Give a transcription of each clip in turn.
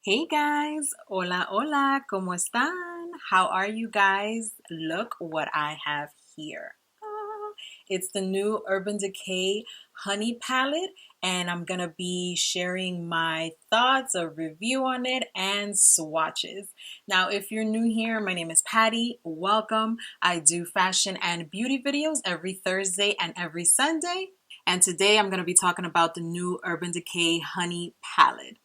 Hey guys, hola, hola, ¿cómo están? How are you guys? Look what I have here. It's the new Urban Decay Honey Palette, and I'm gonna be sharing my thoughts, a review on it, and swatches. Now, if you're new here, my name is Patty. Welcome. I do fashion and beauty videos every Thursday and every Sunday. And today I'm gonna be talking about the new Urban Decay Honey Palette.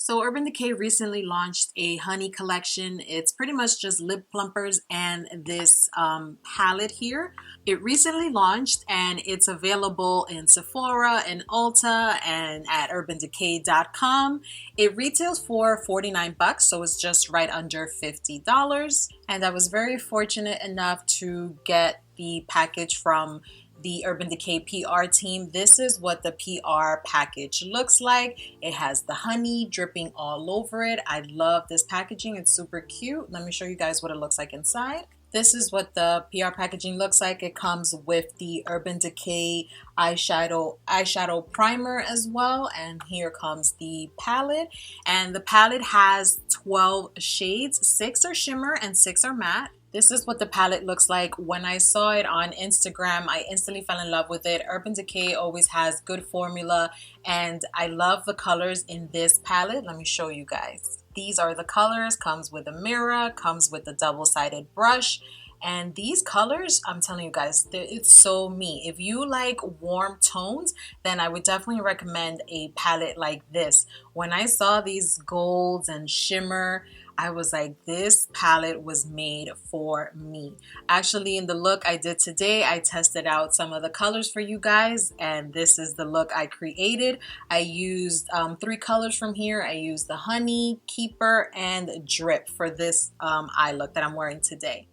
So Urban Decay recently launched a honey collection. It's pretty much just lip plumpers and this palette here. It recently launched and it's available in Sephora and Ulta and at urbandecay.com. It retails for 49 bucks, so it's just right under $50. And I was very fortunate enough to get the package from the Urban Decay PR team. This is what the PR package looks like. It has the honey dripping all over it. I love this packaging. It's super cute. Let me show you guys what it looks like inside. This is what the PR packaging looks like. It comes with the Urban Decay eyeshadow primer as well. And here comes the palette. And the palette has 12 shades. 6 are shimmer and 6 are matte. This is what the palette looks like. When I saw it on Instagram, I instantly fell in love with it. Urban Decay always has good formula, and I love the colors in this palette. Let me show you guys. These are the colors. Comes with a mirror, comes with a double-sided brush. And these colors, I'm telling you guys, it's so me. If you like warm tones, then I would definitely recommend a palette like this. When I saw these golds and shimmer, I was like, this palette was made for me. Actually, in the look I did today, I tested out some of the colors for you guys, and this is the look I created. I used 3 colors from here. I used the Honey, Keeper, and Drip for this eye look that I'm wearing today.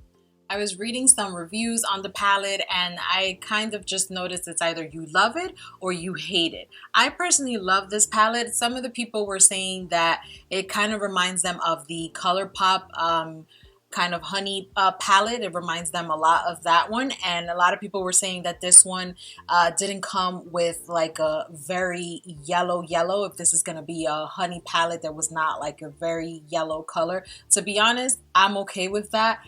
I was reading some reviews on the palette and I kind of just noticed it's either you love it or you hate it. I personally love this palette. Some of the people were saying that it kind of reminds them of the ColourPop kind of honey palette. It reminds them a lot of that one. And a lot of people were saying that this one didn't come with like a very yellow. If this is going to be a honey palette that was not like a very yellow color. To be honest, I'm okay with that.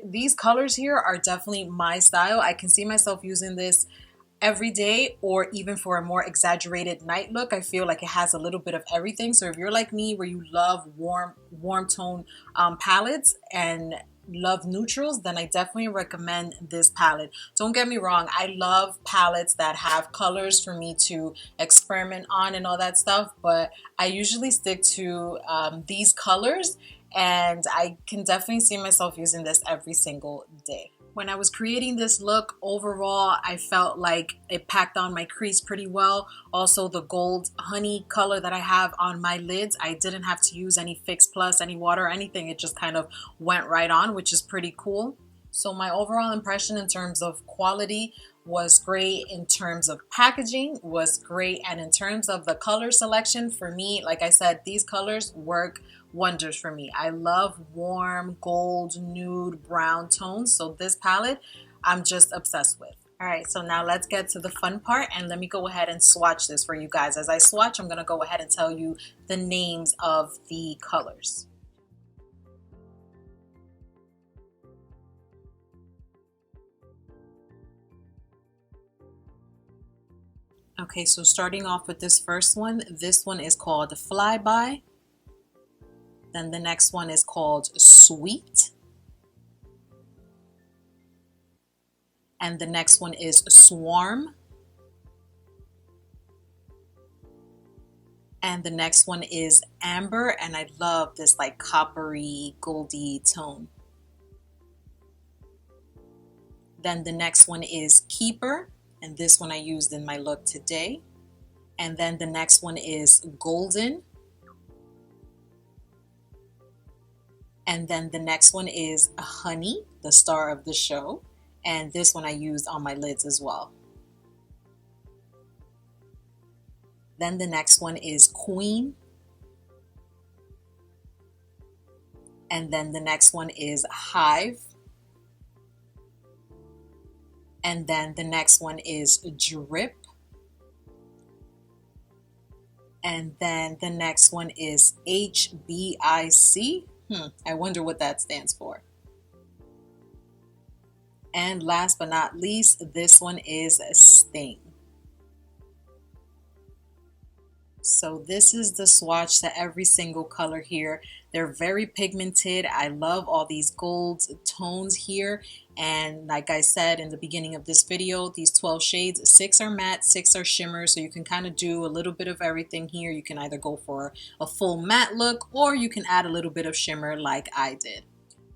These colors here are definitely my style. I can see myself using this every day or even for a more exaggerated night look. I feel like it has a little bit of everything. So if you're like me where you love warm tone palettes and love neutrals, then I definitely recommend this palette. Don't get me wrong, I love palettes that have colors for me to experiment on and all that stuff, but I usually stick to these colors, and I can definitely see myself using this every single day. When I was creating this look, overall, I felt like it packed on my crease pretty well. Also, the gold honey color that I have on my lids, I didn't have to use any Fix Plus, any water, or anything. It just kind of went right on, which is pretty cool. So my overall impression in terms of quality was great, in terms of packaging was great, and in terms of the color selection, for me, like I said, these colors work wonders for me. I love warm gold, nude, brown tones, so this palette I'm just obsessed with. All right, so now let's get to the fun part, and let me go ahead and swatch this for you guys. As I swatch, I'm gonna go ahead and tell you the names of the colors. Okay, so starting off with this one is called Flyby. Then the next one is called Sweet. And the next one is Swarm. And the next one is Amber, and I love this like coppery, goldy tone. Then the next one is Keeper, and this one I used in my look today. And then the next one is Golden. And then the next one is Honey, the star of the show. And this one I used on my lids as well. Then the next one is Queen. And then the next one is Hive. And then the next one is Drip. And then the next one is HBIC. I wonder what that stands for. And last but not least, this one is Sting. So this is the swatch to every single color here. They're very pigmented. I love all these gold tones here. And like I said in the beginning of this video, these 12 shades, 6 are matte, 6 are shimmer. So you can kind of do a little bit of everything here. You can either go for a full matte look, or you can add a little bit of shimmer like I did.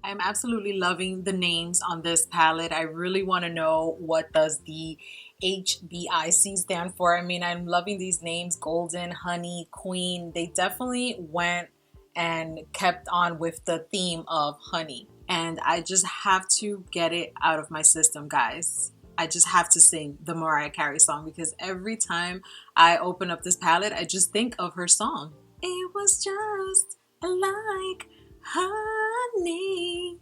I'm absolutely loving the names on this palette. I really want to know what does the HBIC stand for. I mean, I'm loving these names: Golden, Honey, Queen. They definitely went and kept on with the theme of honey. And I just have to get it out of my system, guys. I just have to sing the Mariah Carey song, because every time I open up this palette, I just think of her song. It was just like honey.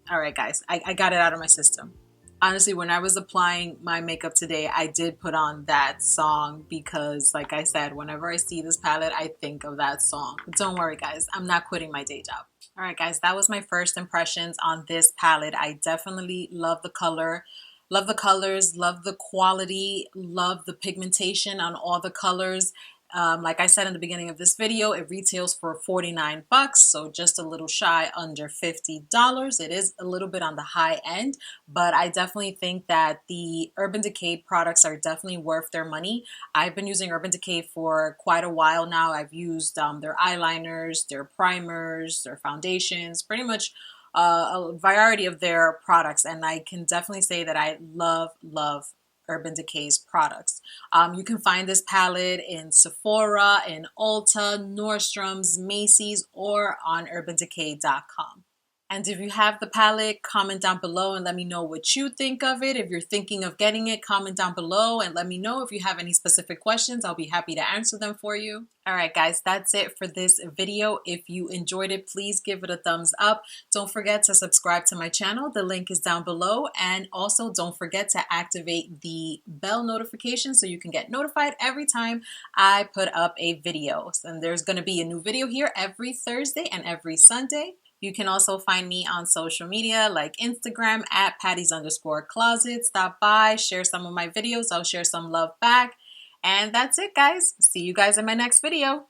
All right, guys, I got it out of my system. Honestly, when I was applying my makeup today, I did put on that song because, like I said, whenever I see this palette, I think of that song. But don't worry, guys, I'm not quitting my day job. All right, guys, that was my first impressions on this palette. I definitely love the color. Love the colors, love the quality, love the pigmentation on all the colors. Like I said in the beginning of this video, it retails for 49 bucks, so just a little shy under $50. It is a little bit on the high end, but I definitely think that the Urban Decay products are definitely worth their money. I've been using Urban Decay for quite a while now. I've used their eyeliners, their primers, their foundations, pretty much a variety of their products, and I can definitely say that I love Urban Decay's products. You can find this palette in Sephora, in Ulta, Nordstrom's, Macy's, or on urbandecay.com. And if you have the palette, comment down below and let me know what you think of it. If you're thinking of getting it, comment down below and let me know. If you have any specific questions, I'll be happy to answer them for you. All right, guys, that's it for this video. If you enjoyed it, please give it a thumbs up. Don't forget to subscribe to my channel. The link is down below. And also don't forget to activate the bell notification so you can get notified every time I put up a video. And there's going to be a new video here every Thursday and every Sunday. You can also find me on social media like Instagram at Patties_closet. Stop by, share some of my videos. I'll share some love back. And that's it, guys. See you guys in my next video.